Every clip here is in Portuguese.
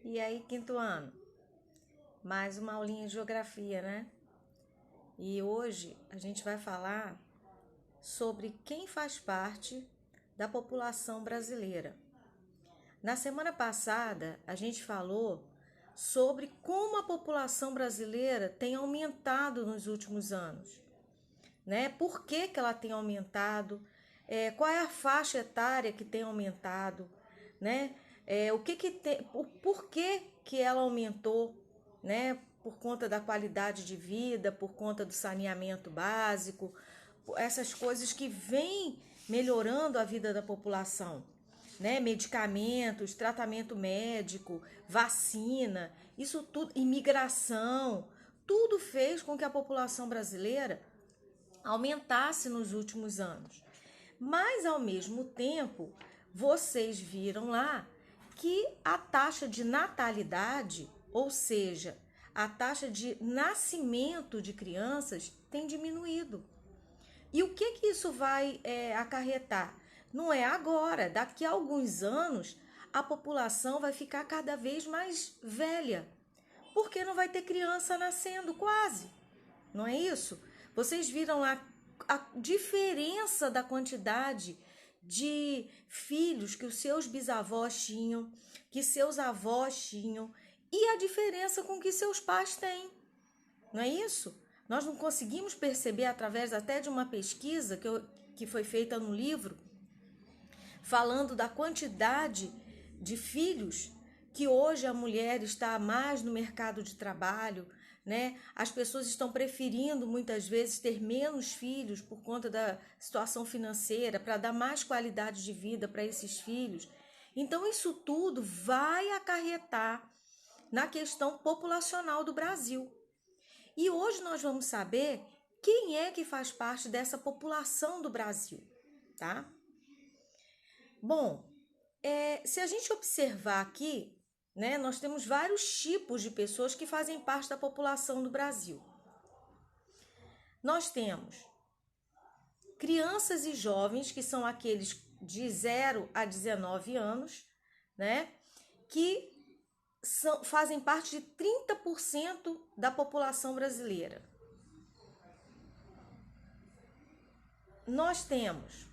E aí, quinto ano? Mais uma aulinha de geografia, né? E hoje a gente vai falar sobre quem faz parte da população brasileira. Na semana passada, a gente falou sobre como a população brasileira tem aumentado nos últimos anos, né? Por que ela tem aumentado? Qual é a faixa etária que tem aumentado, né? O porquê que ela aumentou, né? Por conta da qualidade de vida, por conta do saneamento básico, essas coisas que vêm melhorando a vida da população, né? Medicamentos, tratamento médico, vacina, isso tudo, imigração, tudo fez com que a população brasileira aumentasse nos últimos anos. Mas, ao mesmo tempo, vocês viram lá que a taxa de natalidade, ou seja, a taxa de nascimento de crianças, tem diminuído. E o que isso vai acarretar? Não é agora, daqui a alguns anos, a população vai ficar cada vez mais velha, porque não vai ter criança nascendo quase, não é isso? Vocês viram lá a diferença da quantidade de filhos que os seus bisavós tinham, que seus avós tinham, e a diferença com que seus pais têm, não é isso? Nós não conseguimos perceber através até de uma pesquisa que foi feita no livro, falando da quantidade de filhos que hoje a mulher está mais no mercado de trabalho, né? As pessoas estão preferindo muitas vezes ter menos filhos por conta da situação financeira, para dar mais qualidade de vida para esses filhos. Então isso tudo vai acarretar na questão populacional do Brasil. E hoje nós vamos saber quem é que faz parte dessa população do Brasil, tá? Bom, se a gente observar aqui, né, nós temos vários tipos de pessoas que fazem parte da população do Brasil. Nós temos crianças e jovens, que são aqueles de 0 a 19 anos, né, que fazem parte de 30% da população brasileira. Nós temos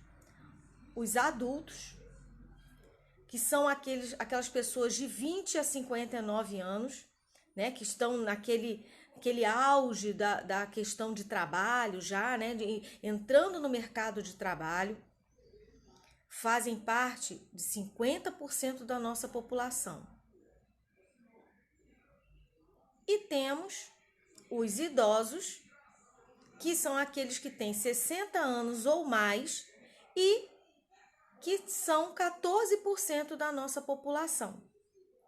os adultos, que são aquelas pessoas de 20 a 59 anos, né, que estão naquele auge da questão de trabalho já, né, entrando no mercado de trabalho, fazem parte de 50% da nossa população. E temos os idosos, que são aqueles que têm 60 anos ou mais e que são 14% da nossa população,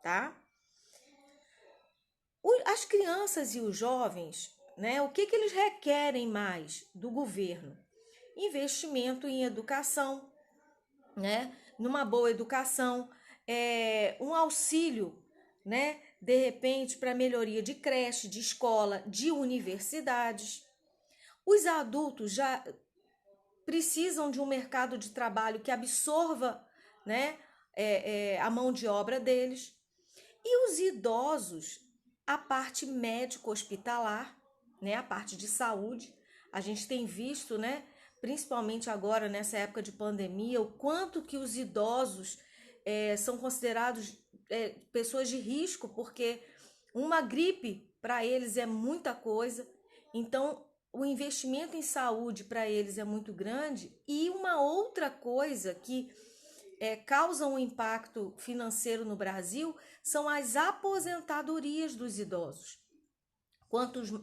tá? As crianças e os jovens, né, o que eles requerem mais do governo? Investimento em educação, né, numa boa educação, um auxílio, né, de repente para melhoria de creche, de escola, de universidades. Os adultos já precisam de um mercado de trabalho que absorva, né, a mão de obra deles. E os idosos, a parte médico-hospitalar, né, a parte de saúde, a gente tem visto, né, principalmente agora nessa época de pandemia, o quanto que os idosos são considerados pessoas de risco, porque uma gripe para eles é muita coisa. Então, o investimento em saúde para eles é muito grande. E uma outra coisa que causa um impacto financeiro no Brasil são as aposentadorias dos idosos.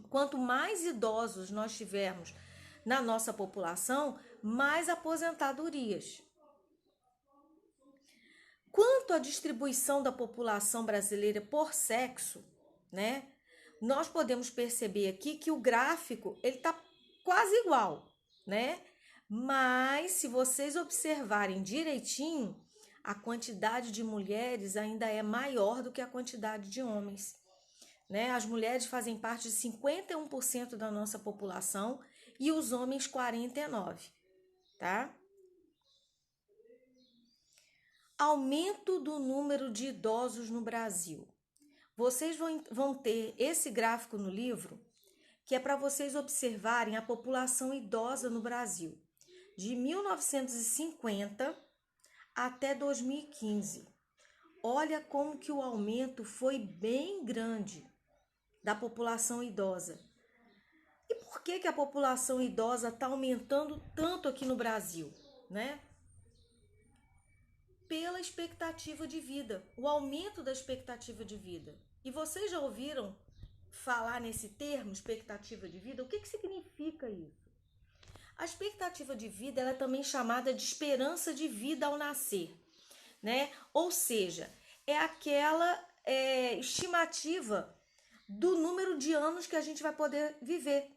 Quanto mais idosos nós tivermos na nossa população, mais aposentadorias. Quanto à distribuição da população brasileira por sexo, né? Nós podemos perceber aqui que o gráfico ele está quase igual, né? Mas se vocês observarem direitinho, a quantidade de mulheres ainda é maior do que a quantidade de homens, né? As mulheres fazem parte de 51% da nossa população e os homens 49%, tá? Aumento do número de idosos no Brasil. Vocês vão ter esse gráfico no livro, que é para vocês observarem a população idosa no Brasil, de 1950 até 2015. Olha como que o aumento foi bem grande da população idosa. E por que a população idosa está aumentando tanto aqui no Brasil, né? Pela expectativa de vida, o aumento da expectativa de vida. E vocês já ouviram falar nesse termo, expectativa de vida? O que significa isso? A expectativa de vida ela é também chamada de esperança de vida ao nascer, né? Ou seja, é aquela estimativa do número de anos que a gente vai poder viver.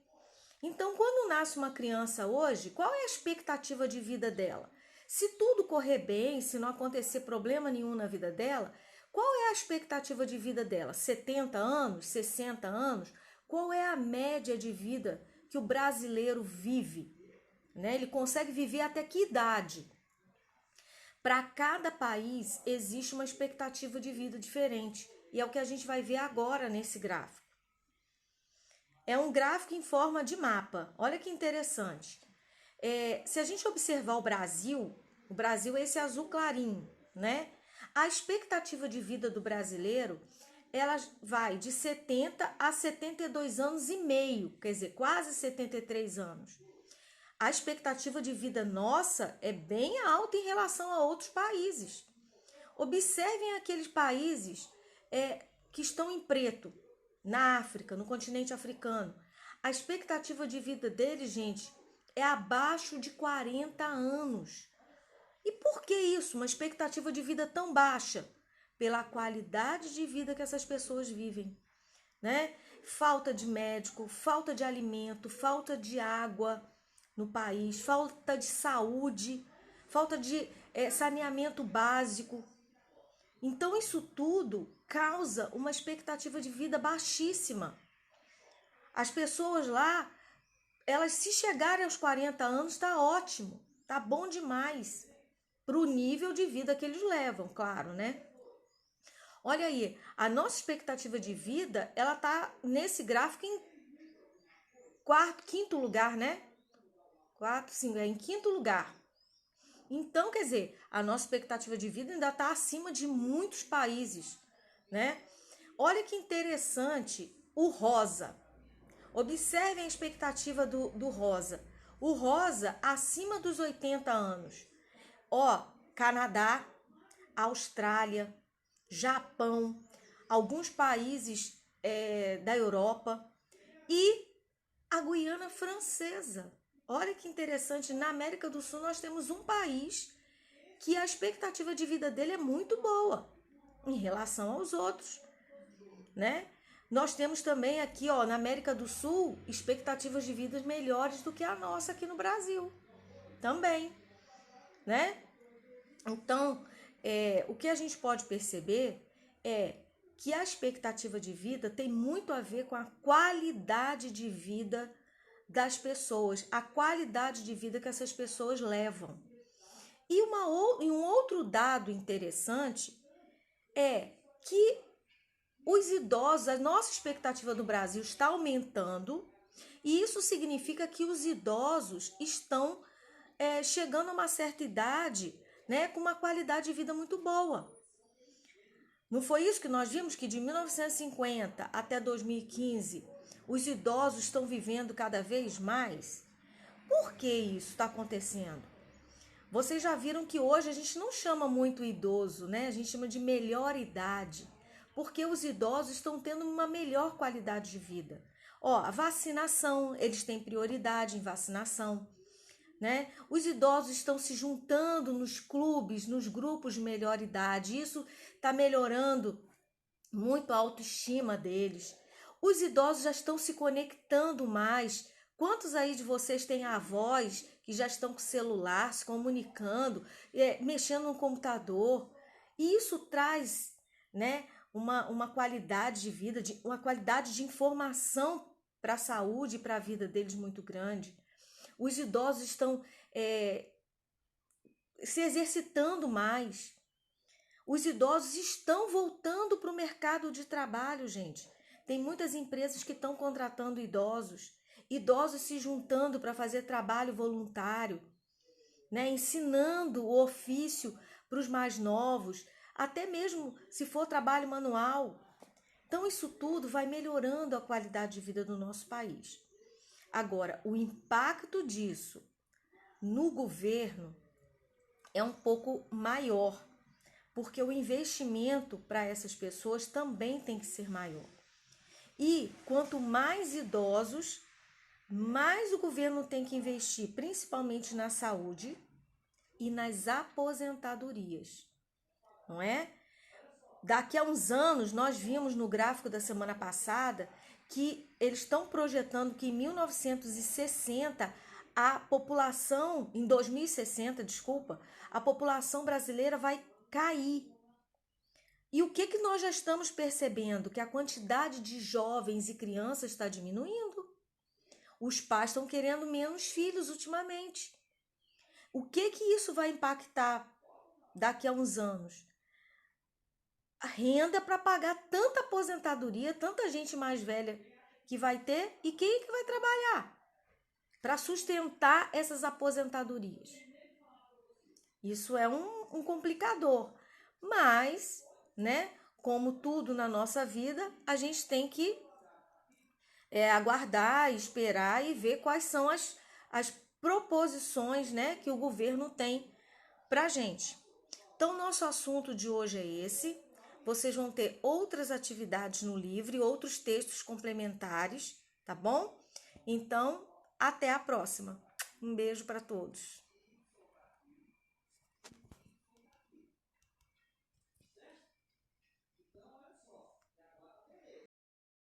Então, quando nasce uma criança hoje, qual é a expectativa de vida dela? Se tudo correr bem, se não acontecer problema nenhum na vida dela, qual é a expectativa de vida dela? 70 anos? 60 anos? Qual é a média de vida que o brasileiro vive? Né? Ele consegue viver até que idade? Para cada país existe uma expectativa de vida diferente. E é o que a gente vai ver agora nesse gráfico. É um gráfico em forma de mapa. Olha que interessante. Se a gente observar o Brasil é esse azul clarinho, né? A expectativa de vida do brasileiro, ela vai de 70 a 72 anos e meio, quer dizer, quase 73 anos. A expectativa de vida nossa é bem alta em relação a outros países. Observem aqueles países que estão em preto, na África, no continente africano. A expectativa de vida deles, gente, é abaixo de 40 anos. E por que isso? Uma expectativa de vida tão baixa? Pela qualidade de vida que essas pessoas vivem, né? Falta de médico, falta de alimento, falta de água no país, falta de saúde, falta de saneamento básico. Então, isso tudo causa uma expectativa de vida baixíssima. As pessoas lá, elas se chegarem aos 40 anos, tá ótimo, tá bom demais para o nível de vida que eles levam, claro, né? Olha aí, a nossa expectativa de vida, ela tá nesse gráfico em quinto lugar, né? Em quinto lugar. Então, quer dizer, a nossa expectativa de vida ainda está acima de muitos países, né? Olha que interessante o rosa. Observem a expectativa do rosa. O rosa acima dos 80 anos. Canadá, Austrália, Japão, alguns países da Europa e a Guiana Francesa. Olha que interessante, na América do Sul nós temos um país que a expectativa de vida dele é muito boa em relação aos outros, né? Nós temos também aqui, na América do Sul, expectativas de vida melhores do que a nossa aqui no Brasil, também, né? Então, o que a gente pode perceber é que a expectativa de vida tem muito a ver com a qualidade de vida das pessoas, a qualidade de vida que essas pessoas levam. E um outro dado interessante é que os idosos, a nossa expectativa no Brasil está aumentando, e isso significa que os idosos estão chegando a uma certa idade, né, com uma qualidade de vida muito boa. Não foi isso que nós vimos, que de 1950 até 2015, os idosos estão vivendo cada vez mais? Por que isso está acontecendo? Vocês já viram que hoje a gente não chama muito idoso, né? A gente chama de melhor idade, porque os idosos estão tendo uma melhor qualidade de vida. A vacinação, eles têm prioridade em vacinação, né? Os idosos estão se juntando nos clubes, nos grupos de melhor idade. Isso está melhorando muito a autoestima deles. Os idosos já estão se conectando mais. Quantos aí de vocês têm avós que já estão com celular, se comunicando, mexendo no computador? E isso traz, né, uma qualidade de vida, uma qualidade de informação para a saúde e para a vida deles muito grande. Os idosos estão se exercitando mais. Os idosos estão voltando para o mercado de trabalho, gente. Tem muitas empresas que estão contratando idosos, idosos se juntando para fazer trabalho voluntário, né? Ensinando o ofício para os mais novos, até mesmo se for trabalho manual. Então, isso tudo vai melhorando a qualidade de vida do nosso país. Agora, o impacto disso no governo é um pouco maior, porque o investimento para essas pessoas também tem que ser maior. E quanto mais idosos, mais o governo tem que investir, principalmente na saúde e nas aposentadorias, não é? Daqui a uns anos, nós vimos no gráfico da semana passada que eles estão projetando que em 1960 a população, em 2060, desculpa, a população brasileira vai cair. E o que nós já estamos percebendo? Que a quantidade de jovens e crianças está diminuindo. Os pais estão querendo menos filhos ultimamente. O que isso vai impactar daqui a uns anos? A renda para pagar tanta aposentadoria, tanta gente mais velha que vai ter, e quem que vai trabalhar para sustentar essas aposentadorias? Isso é um complicador, mas, né, como tudo na nossa vida, a gente tem que aguardar, esperar e ver quais são as proposições, né, que o governo tem para a gente. Então, nosso assunto de hoje é esse. Vocês vão ter outras atividades no livro e outros textos complementares, tá bom? Então, até a próxima. Um beijo para todos.